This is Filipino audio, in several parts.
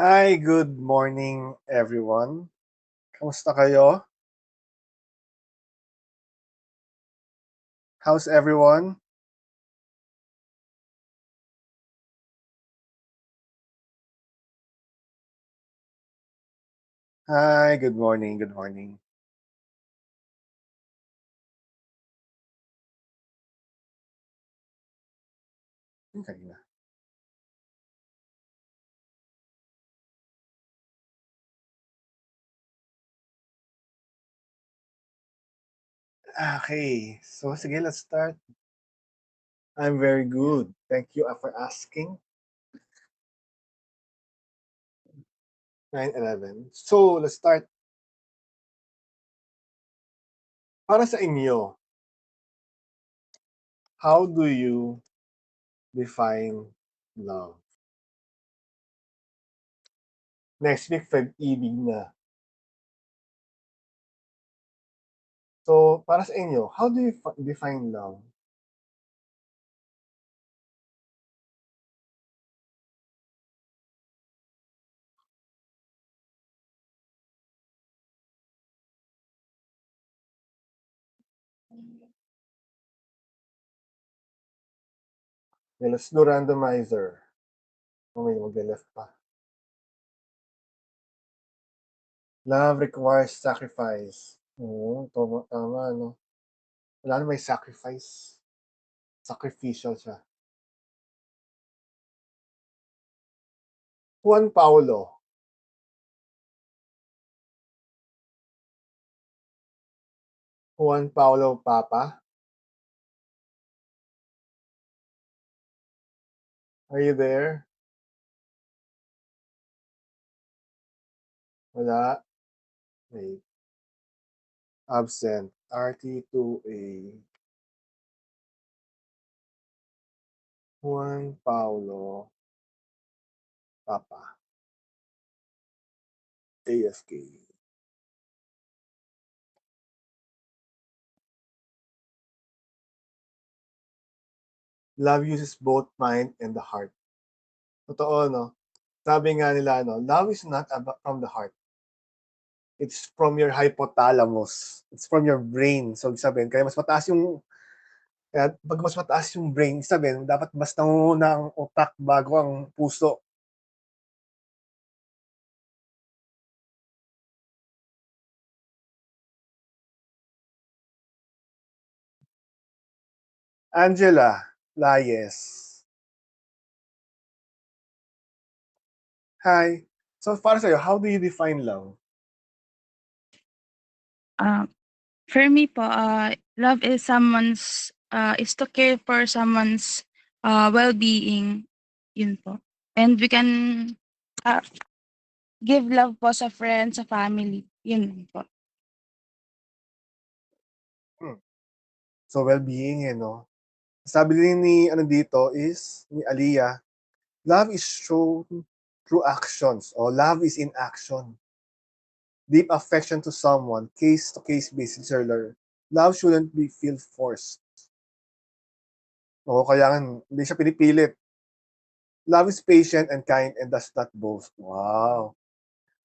Hi, good morning everyone. Kamusta kayo? How's everyone? Hi, good morning, good morning. Okay na. Okay, so sige, let's start. I'm very good. Thank you for asking. 9:11. So, let's start. Para sa inyo, how do you define love? Next week, Feb-ibig na. So, para sa inyo, how do you define love? Okay, let's do randomizer. May mag-left pa. Love requires sacrifice. Oo, tama 'no. Wala na may sacrifice. Sacrificial siya. Juan Paulo. Juan Paulo Papa, are you there? Wala. Wait. Absent. RT2A. Juan Paulo Papa. AFK. Love uses both mind and the heart. Totoo, no? Sabi nga nila, no, love is not from the heart. It's from your hypothalamus. It's from your brain. So, sabihin, kaya mas mataas yung kaya pag mas mataas yung brain, sabihin, dapat mas nangunguna ang utak bago ang puso. Angela Layes. Hi. So para sa'yo, how do you define love? Ah, for me po, love is is to care for someone's, well-being, yun po. And we can, ah, give love po sa friends, sa family, yun po. Hmm. So well-being, no? Sabi din ni ano dito is ni Aliyah, love is shown through actions or love is in action. Deep affection to someone, case to case basis, sir. Love shouldn't be feel forced. Oo, kaya nga hindi siya pinipilit. Love is patient and kind and does not boast. Wow.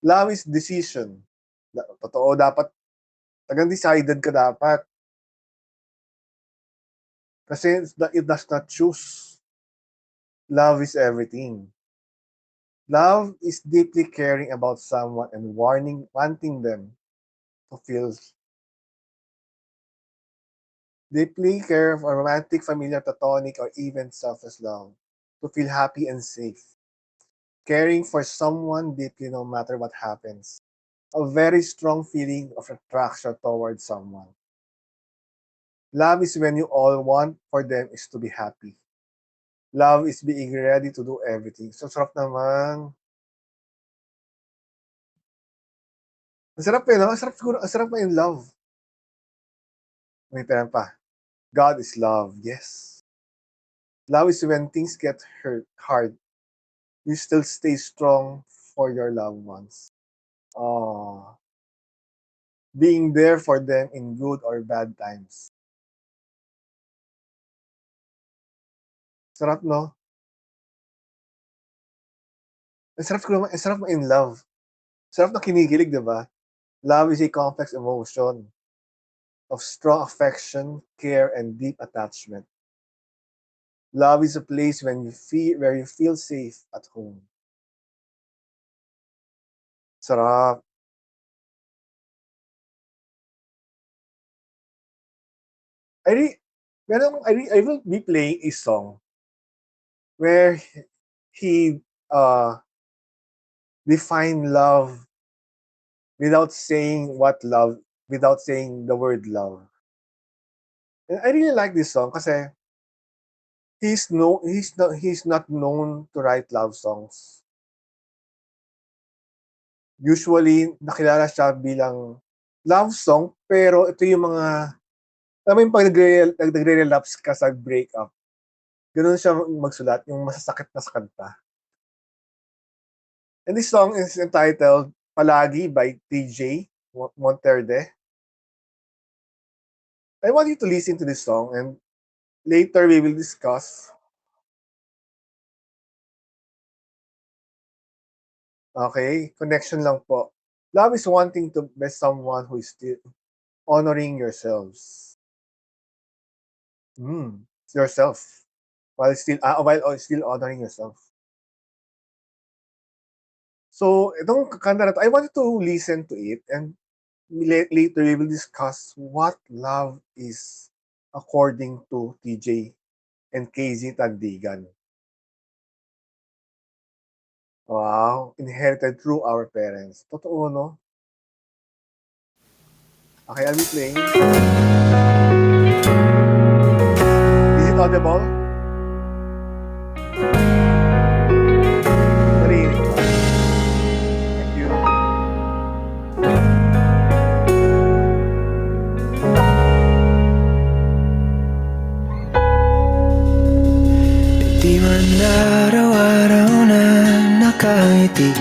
Love is decision. Totoo, dapat talagang decided ka dapat. Kasi it does not choose. Love is everything. Love is deeply caring about someone and wanting them to feel deeply care for romantic, familiar, platonic, or even selfless love. To feel happy and safe. Caring for someone deeply no matter what happens. A very strong feeling of attraction towards someone. Love is when you all want for them is to be happy. Love is being ready to do everything. So, sarap naman. Ang sarap eh, no? Ang sarap siguro, ang sarap in love. May pera pa. God is love, yes. Love is when things get hard. You still stay strong for your loved ones. Oh, being there for them in good or bad times. Sarap, no? Ang sarap ma-in love. Sarap na kinikilig, 'di ba? Love is a complex emotion of strong affection, care, and deep attachment. Love is a place where you feel safe at home. Sarap. I re I will be playing a song where he define love without saying without saying the word love. And I really like this song kasi he's not known to write love songs. Usually nakilala siya bilang love song, pero ito yung mga alam mo yung 'pag nagre-relapse ka sa breakup, gano'n siya magsulat, yung masasakit na sa kanta. And this song is entitled "Palagi" by TJ Monterde. I want you to listen to this song and later we will discuss. Okay, connection lang po. Love is wanting to be someone who is still honoring yourselves. Yourself. While still honoring yourself. So, itong kanta na 'to, I want you to listen to it and later we will discuss what love is according to TJ and KZ Tandigan. Wow, inherited through our parents. Totoo, no? Okay, I'll be playing. Is it audible? Naririnig ba? Thank you. Di man araw-araw na nakangiti,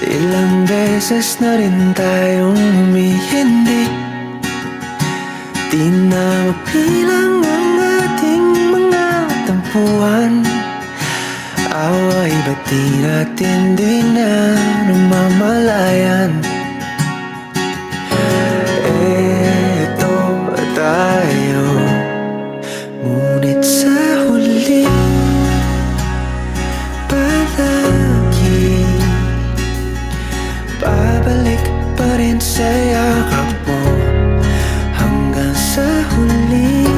ilang beses na rin tayong humihindi. Di na mapilang ang ating mga tampuhan, away ba't di natin di na namamalayan? Eto tayo, ngunit sa huli palagi babalik pa rin sa yakap mo. Hanggang sa huli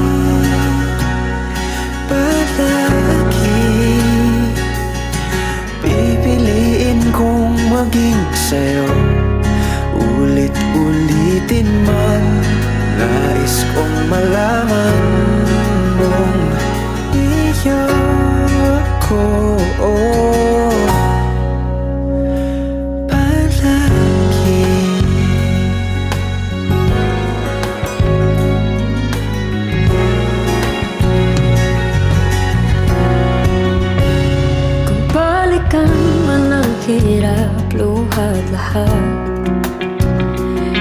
palagi pipiliin kong maging sa'yo. Ulit-ulitin man, nais kong malaman mong iyo ko palagi. Kung balikan man ang hirap, luhat lahat,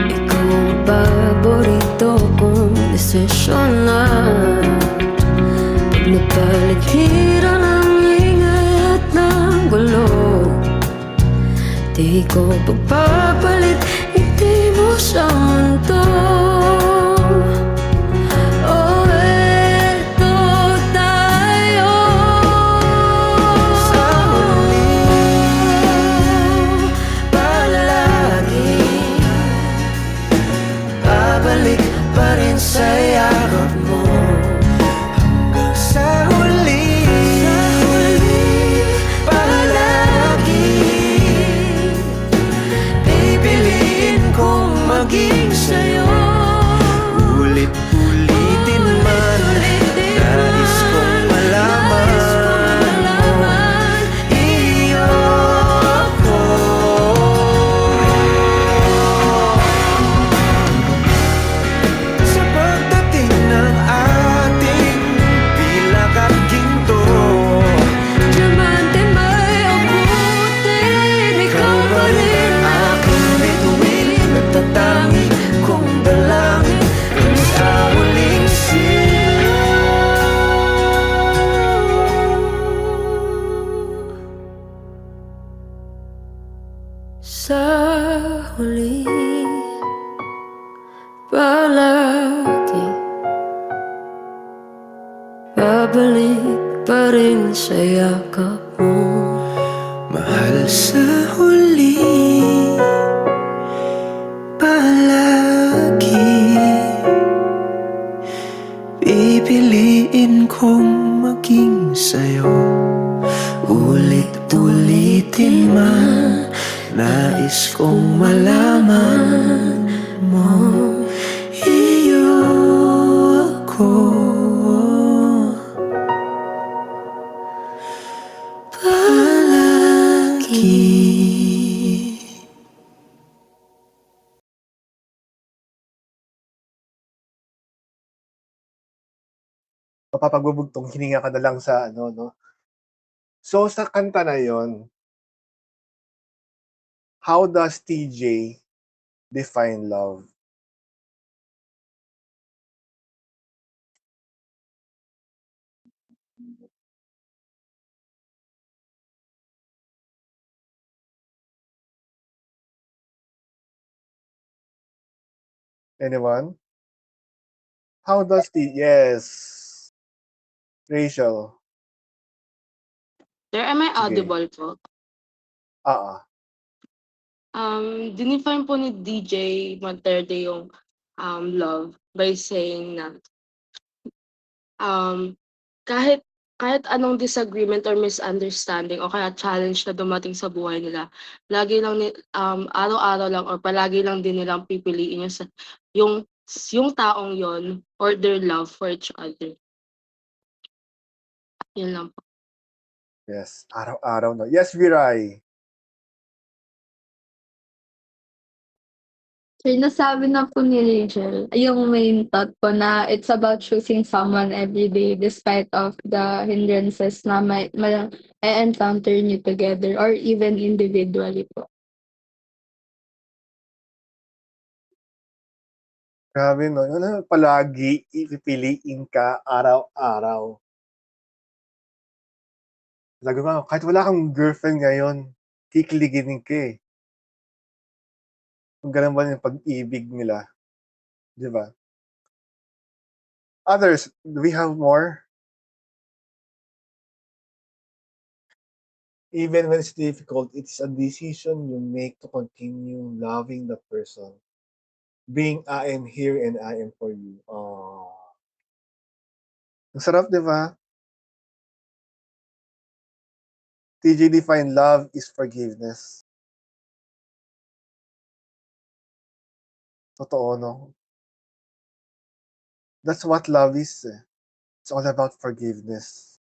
ikaw ang paborito kong desisyon na. Pag napaligiran ang ingay at ng gulo, di ko pagpapalit, hindi mo sa mundo. Oh, eto tayo. Sa huli palagi babalik pa rin sa yakap mo. Hanggang sa huli palagi pipiliin kong maging sa'yo. Ulit-ulitin man, nais kong malaman iyo ako. Sa pagdating ng ating pilak at ginto, Diamante may abutin, ikaw pa rin aking bituin, natatangi kong dala. palagi babalik pa rin sa yakap mo. Mahal sa huli, palagi pipiliin kong maging sa'yo. Ulit-ulitin man, nais kong malaman mo, iyo ako. Palagi. Mapapagbubugtong hininga ka na lang sa ano, 'no? So, sa kanta na yon, how does TJ define love? Anyone? How does yes, Rachel. Sir, am I Sige. audible po? Oo. Dinefine po ni DJ Monterde yung love by saying na kahit kahit anong disagreement or misunderstanding o kaya challenge na dumating sa buhay nila, lagi lang araw-araw lang or palagi lang din nilang pipiliin yung yung taong yon or their love for each other. Yun lang po. Yes, araw-araw 'no. Yes, Viray. Sir, nasabi na po ni Rachel, yung main thought ko na it's about choosing someone every day despite of the hindrances na may encounter nyo together or even individually po. Grabe 'no, ano palagi pipiliin ka araw-araw. Sabi ko nga, kahit wala kang girlfriend ngayon, kikiligin ka, eh. Kung gano'n ba yung pag-ibig nila, 'di ba? Others, do we have more? Even when it's difficult, it's a decision you make to continue loving the person. Being I am here and I am for you. Oh, ang sarap, 'di ba? TJ define love is forgiveness. Totoo, 'no? That's what love is, eh. It's all about forgiveness.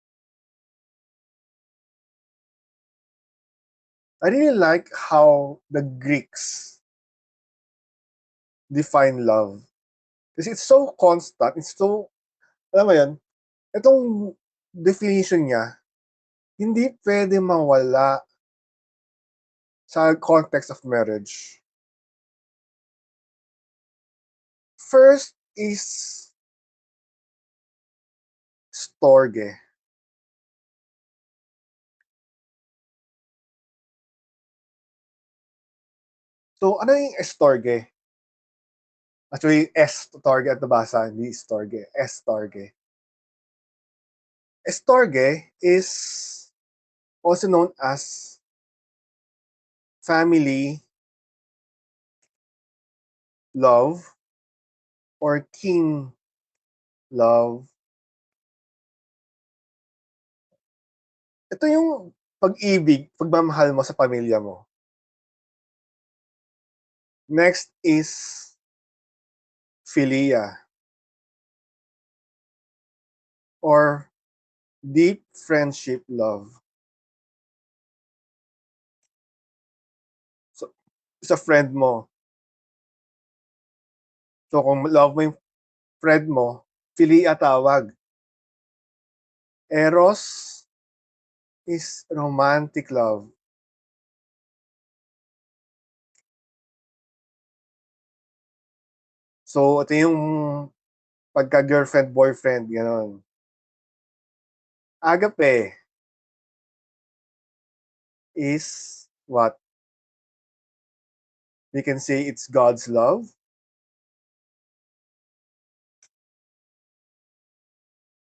I really like how the Greeks define love. Kasi it's so constant, it's so, alam mo yun, itong definition niya, hindi pwede mawala sa context of marriage. First is storge. So, ano yung estorge? Actually, S-torge at nabasa, hindi storge. S-torge. Estorge is also known as family love or king love. Ito yung pag-ibig, pagmamahal mo sa pamilya mo. Next is philia or deep friendship love. So, sa friend mo. So, kung love mo yung friend mo, philia tawag. Eros is romantic love. So, ito yung pagka-girlfriend, boyfriend, gano'n. Agape is what? We can say it's God's love.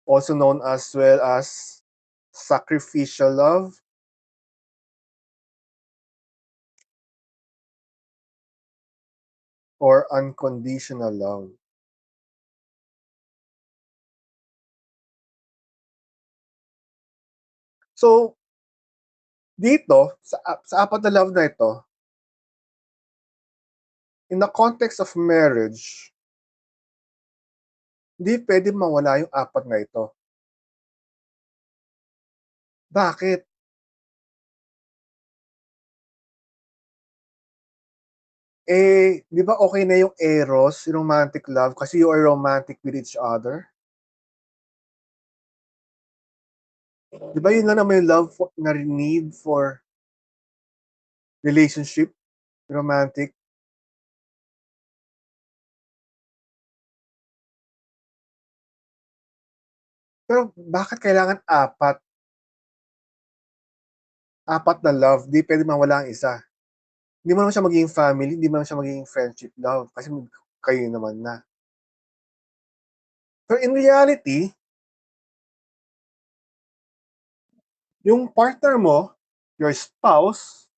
also known as well as sacrificial love, or unconditional love. So, dito, sa apat na love na ito, in the context of marriage, hindi pwede mawala yung apat na ito. Bakit? Di ba okay na yung eros, yung romantic love, kasi you are romantic with each other? Di ba yun lang naman yung love na need for relationship, romantic? Pero bakit kailangan apat? Apat na love, di pwede mawala ang isa. Hindi mo naman siya magiging family, hindi mo naman siya magiging friendship love, kasi kayo naman na. Pero in reality, yung partner mo, your spouse,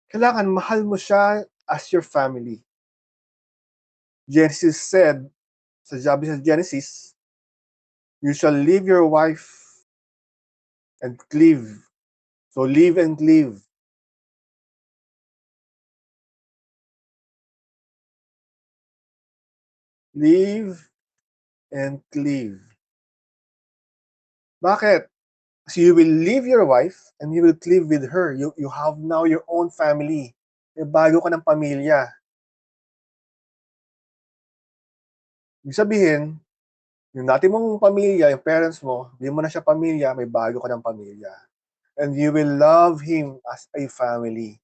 kailangan mahal mo siya as your family. Genesis said, sabi sa Genesis, you shall leave your wife and cleave. So live and cleave. Live and cleave. Bakit? So you will leave your wife and you will cleave with her. You have now your own family. May bago ka ng pamilya. Ibig sabihin, yung dati mong pamilya, yung parents mo, hindi mo na siya pamilya, may bago ka ng pamilya. And you will love him as a family.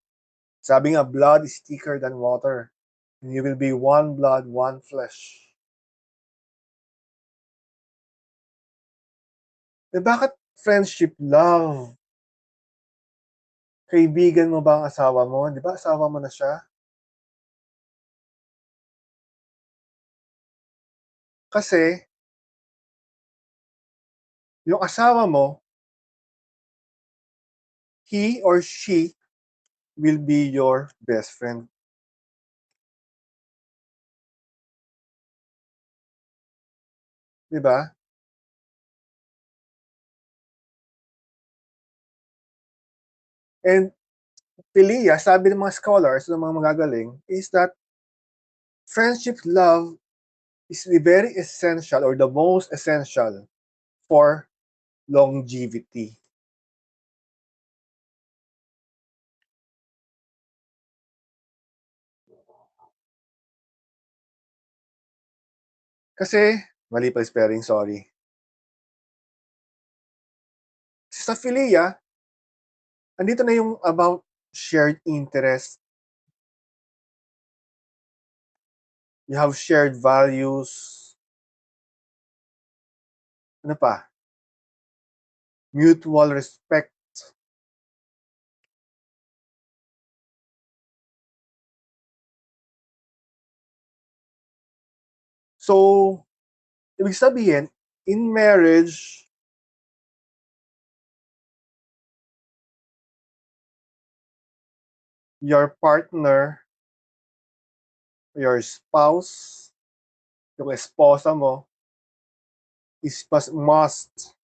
Sabi nga, blood is thicker than water. And you will be one blood, one flesh. Bakit friendship, love? Kaibigan mo ba ang asawa mo? Di ba asawa mo na siya? Kasi, yung asawa mo, he or she will be your best friend. Di ba? And Philia, sabi ng mga scholars, ng mga magagaling, is that friendship love is very essential or the most essential for longevity. Kasi, mali pa spelling, sorry. Sa Philia, andito na yung about shared interest. You have shared values. Ano pa? Mutual respect. So, ibig sabihin, in marriage, your partner, your spouse, yung esposa mo, must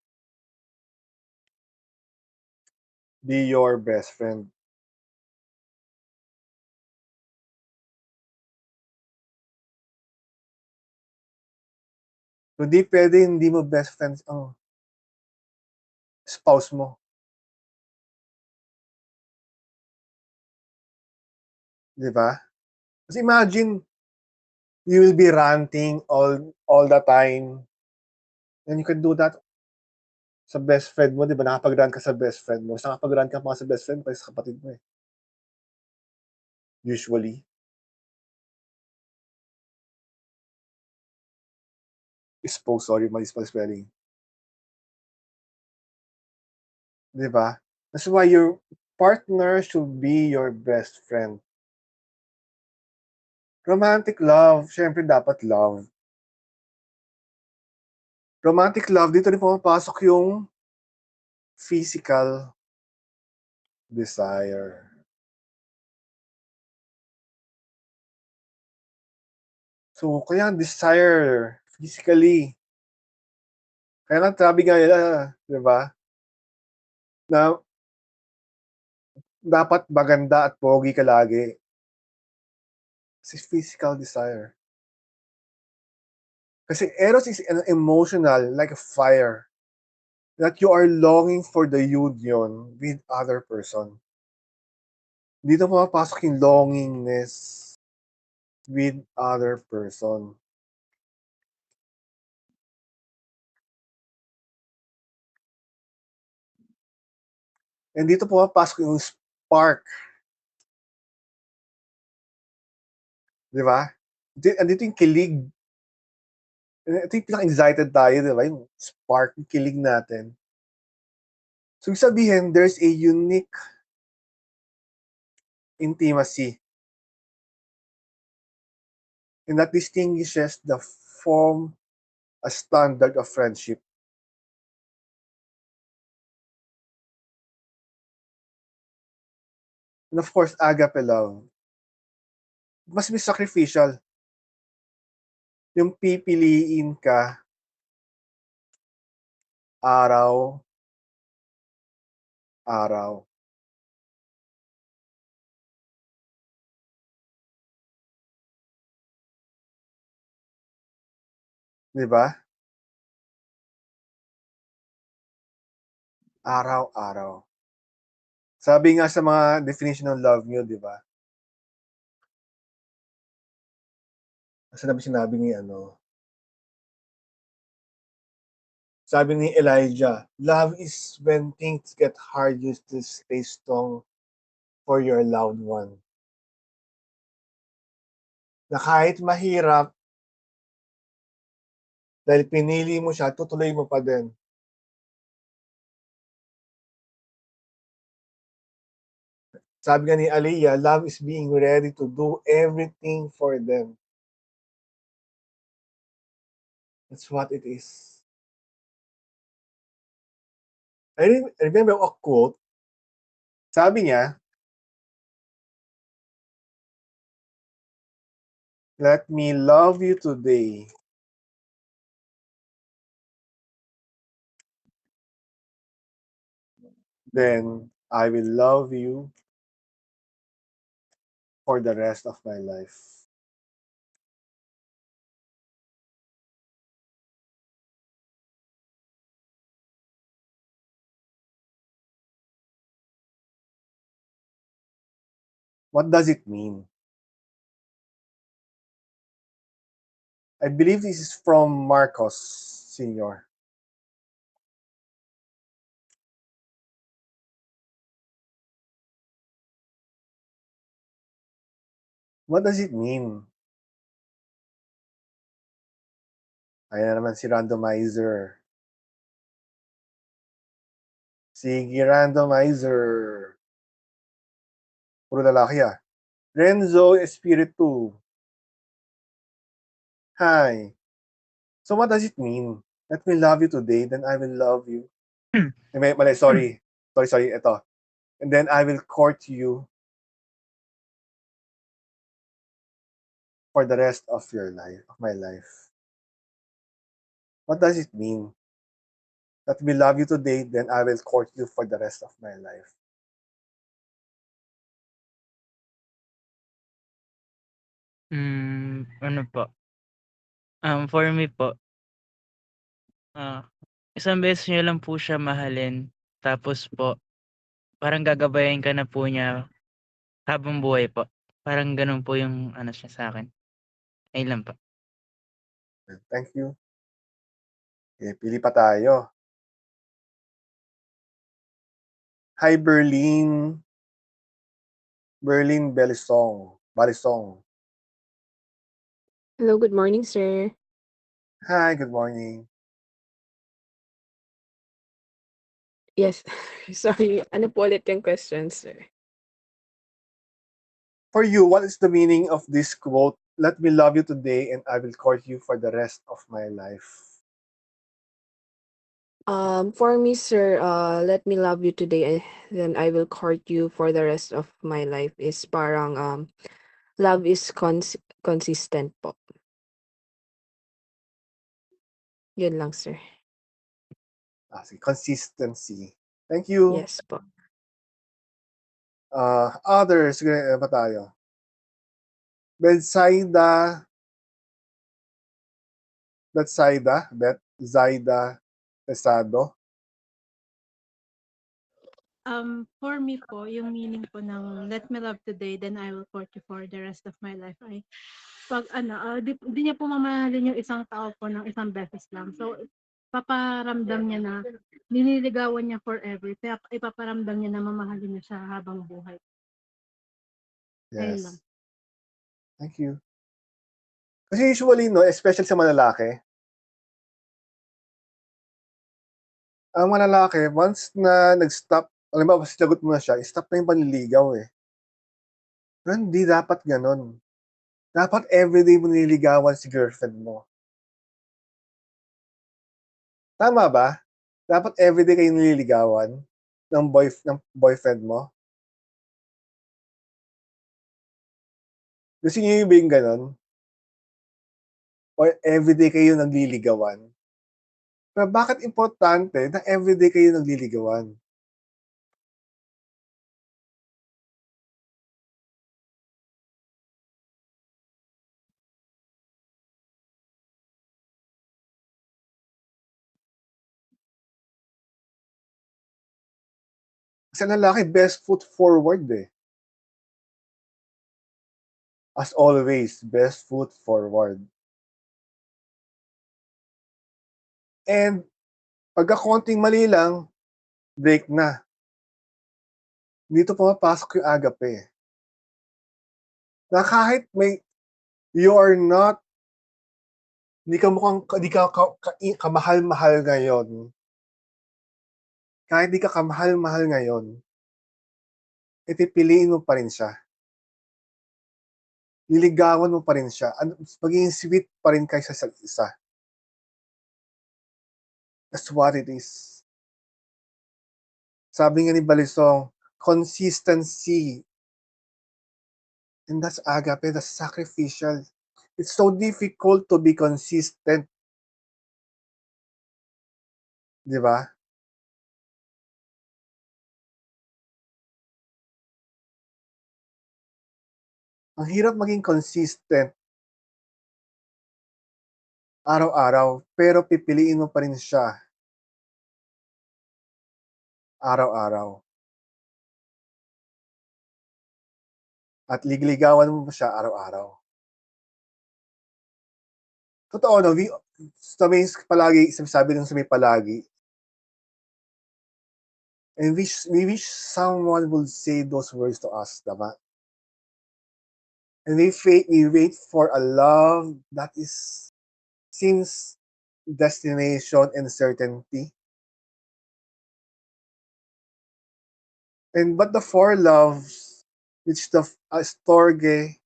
be your best friend. Hindi pwede hindi mo best friends ang spouse mo. Di ba? Kasi imagine, you will be ranting all the time. And you can do that sa best friend mo, di ba? Nakapag-rant ka sa best friend mo. Mas nakapag-rant ka pa sa best friend pa sa kapatid mo eh. Usually. Sorry, mali spelling. Di ba? That's why your partner should be your best friend. Romantic love, syempre dapat love. Romantic love, dito rin pumapasok yung physical desire. So, kaya ang desire physically. Kaya nga sabi nga nila, di ba? Na dapat maganda at pogi ka lagi. Kasi physical desire. Kasi eros is an emotional, like a fire, that you are longing for the union with other person. Dito pumapasok yung longingness with other person. And dito pumapasok yung spark. Di ba? Andito yung kilig. Ito yung pinaka-excited tayo, di ba? Yung spark, yung kilig natin. So, ibig sabihin, there's a unique intimacy and that distinguishes the from a standard of friendship. And of course, agape love. Mas may sacrificial. Yung pipiliin ka araw-araw. Di ba? Araw-araw. Sabi nga sa mga definition ng love nyo, di ba? Saan na ba sinabi ni Sabi ni Elijah, love is when things get hard, you still stay strong for your loved one. Na kahit mahirap, dahil pinili mo siya, tutuloy mo pa din. Sabi nga ni Aliyah, love is being ready to do everything for them. That's what it is. I remember a quote. Sabi niya, let me love you today. Then I will love you for the rest of my life. What does it mean? I believe this is from Marcos Sr. What does it mean? Ayan na naman si randomizer. Sige, randomizer. Puro lalaki ah. Renzo Espiritu. Hi. So what does it mean? Let me love you today, then I will love you. Mali, sorry. Sorry, ito. And then I will court you for the rest of your life, of my life. What does it mean? Let me love you today, then I will court you for the rest of my life. Ano po, for me po, isang beses niyo lang po siya mahalin, tapos po parang gagabayan ka na po niya habang buhay po. Parang gano'n po yung ano siya sa'kin. Ayun lang po. Thank you. Okay, pili pa tayo. Hi, Berlin. Berlin Balisong. Hello, good morning, sir. Hi, good morning. Yes, sorry. Ano po ulit yung question, sir? For you, what is the meaning of this quote? Let me love you today and I will court you for the rest of my life. For me, sir, let me love you today, then I will court you for the rest of my life is parang love is consistent po. Yun lang, sir. Sige, consistency. Thank you. Yes po. Others, sige, ba tayo? Betsaida Pesado. For me po, yung meaning po ng let me love today, then I will court you for the rest of my life ay pag di niya po mamahalin yung isang tao po ng isang beses lang. So, paparamdam niya na nililigawan niya forever. Kaya ipaparamdam niya na mamahalin niya siya habang buhay. Ayun lang. Yes. Thank you. Kasi usually, no, especially sa mga lalaki, ang mga lalaki, once na nag-stop, alam mo, sinagot mo na siya, stop na yung panliligaw eh. Pero hindi dapat ganon. Dapat everyday mo nililigawan si girlfriend mo. Tama ba? Dapat everyday kayo nililigawan ng boyfriend mo. Gusto niyo yung ganon? Or everyday kayo nagliligawan? Pero bakit importante na everyday kayo nagliligawan? Kasi ang lalaki, best foot forward eh. As always, best foot forward. And pagka konting mali lang, break na. Dito pumapasok yung agape. Na kahit you are not, hindi ka kamahal-mahal ngayon. Kahit di ka kamahal-mahal ngayon, pipiliin mo pa rin siya. Niligawan mo pa rin siya. Maging sweet pa rin kayo sa isa. That's what it is. Sabi nga ni Balisong, consistency. And that's agape, that's sacrificial. It's so difficult to be consistent. Di ba? Ang hirap maging consistent araw-araw, pero pipiliin mo pa rin siya araw-araw. At ligawan mo pa siya araw-araw. Totoo, no? Sabi ng palagi, and we wish someone would say those words to us, diba? And we wait for a love that seems destination and certainty. But the four loves, which the storge,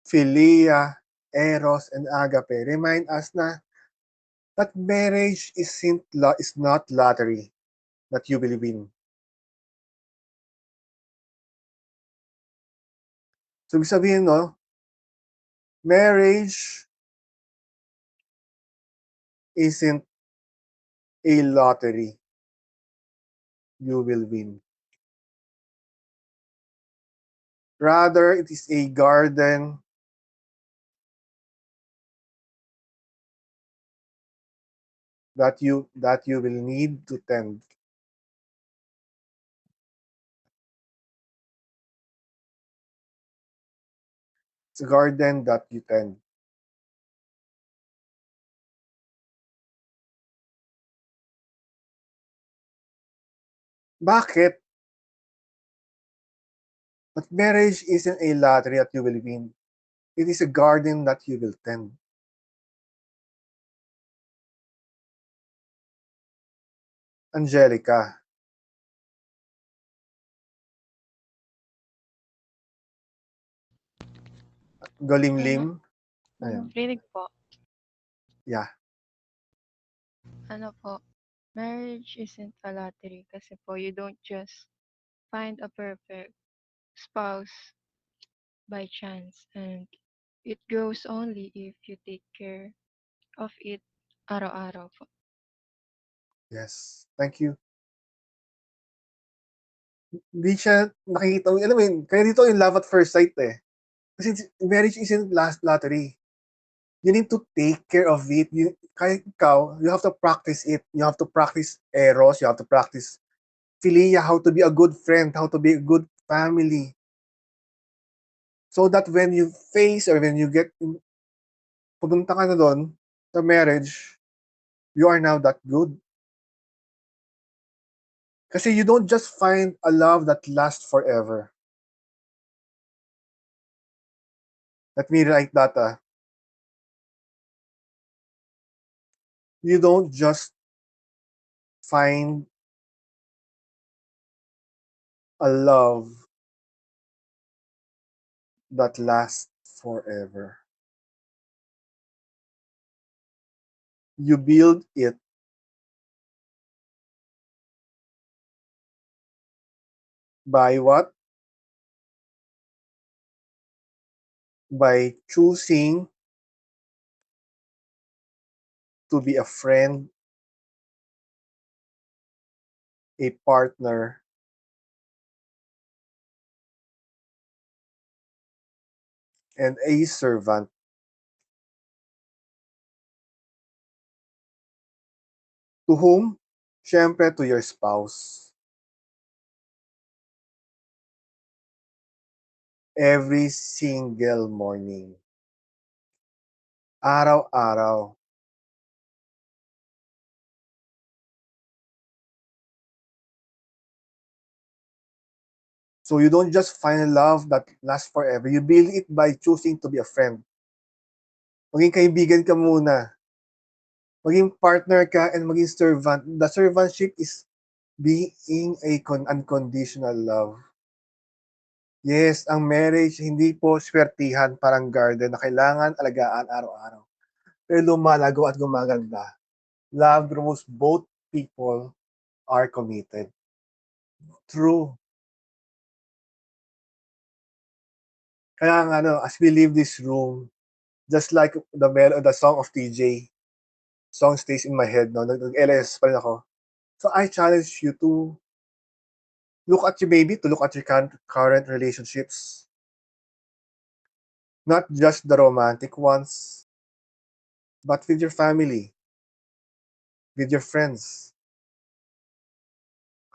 philia, eros, and agape, remind us that marriage is not lottery that you will win. So, ibig sabihin, no, marriage isn't a lottery you will win. Rather, it is a garden that you will need to tend. It's a garden that you tend. Bakit? But marriage isn't a lottery that you will win. It is a garden that you will tend. Angelica. Galimlim. Ayun. Rinig po. Yeah. Ano po, Marriage isn't a lottery kasi po you don't just find a perfect spouse by chance, and it grows only if you take care of it araw-araw po. Yes, thank you. Hindi siya nakikita mo alam mo yun, kaya dito yung love at first sight, eh. Kasi marriage isn't lottery. You need to take care of it. Kahit ikaw, you have to practice it. You have to practice eros, you have to practice philia, how to be a good friend, how to be a good family. So that when you face or when you pupunta ka na doon sa marriage, you are now that good. Kasi you don't just find a love that lasts forever. Let me write that. You don't just find a love that lasts forever. You build it by what? By choosing to be a friend, a partner, and a servant. To whom? Siyempre to your spouse. Every single morning. Araw-araw. So you don't just find love that lasts forever. You build it by choosing to be a friend. Maging kaibigan ka muna. Maging partner ka and maging servant. The servantship is being a unconditional love. Yes, ang marriage hindi po swertihan parang garden na kailangan alagaan araw-araw. Pero lumalago at gumaganda. Love grows both people are committed. True. Kaya nga as we leave this room, just like the song of TJ, song stays in my head, no? Nag-LS pa rin ako. So I challenge you to look at your current relationships. Not just the romantic ones, but with your family, with your friends.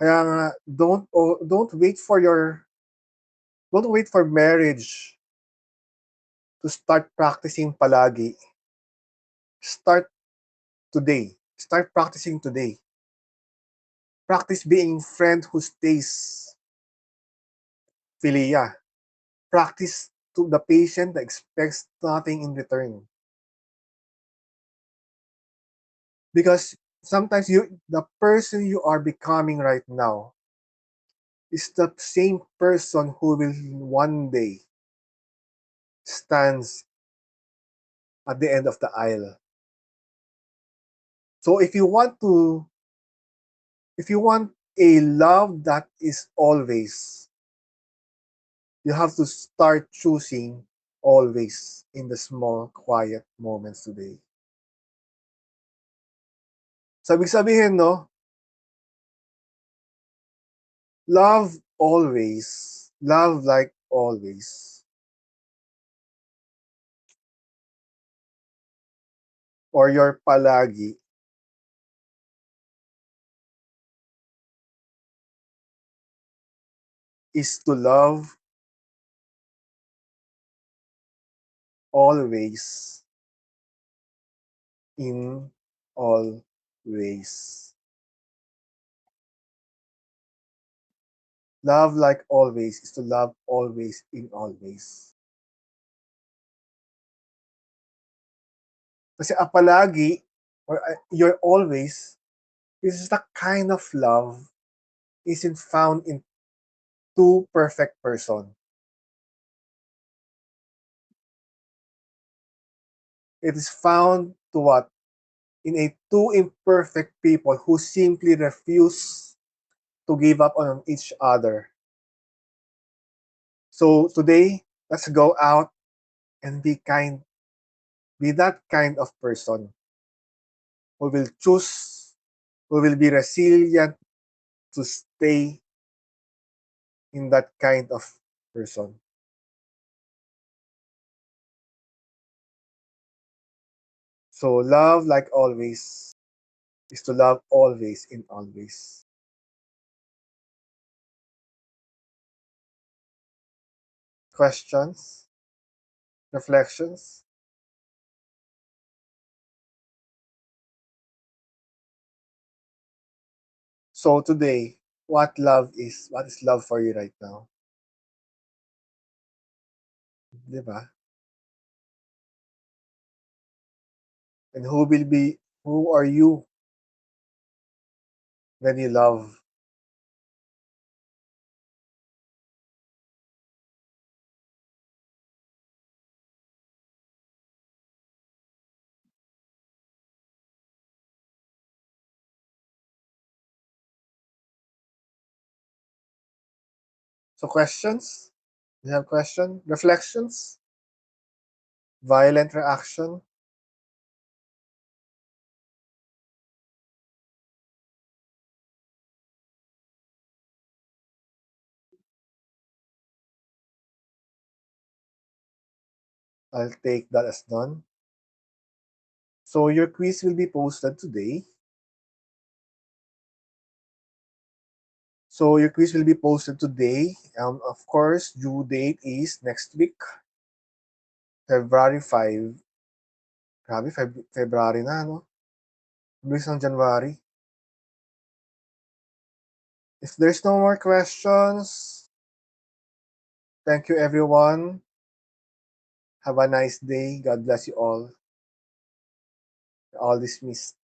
Kaya nga, don't wait for marriage to start practicing palagi. Start today. Start practicing today. Practice being friend who stays. Philia. Practice to the patient that expects nothing in return. Because sometimes the person you are becoming right now is the same person who will one day stands at the end of the aisle. So if you want a love that is always, you have to start choosing always in the small, quiet moments today. So, ibig sabihin, no? Love always. Love like always. Or your palagi is to love always in all ways. Love like always is to love always in all ways. Kasi palagi or you're always is the kind of love isn't found in two perfect person. It is found to what? in a two imperfect people who simply refuse to give up on each other. So today, let's go out and be kind. Be that kind of person who will choose, who will be resilient to stay in that kind of person. So love, like always, is to love always in always. Questions? Reflections? So today, what love is? What is love for you right now? Di ba? And who are you when you love? So questions? You have question? Reflections? Violent reaction? I'll take that as none. So your quiz will be posted today. So your quiz will be posted today. Of course, due date is next week, February 5. Grabe, February na, no? Bilis ng January. If there's no more questions, thank you everyone. Have a nice day. God bless you all. All dismissed.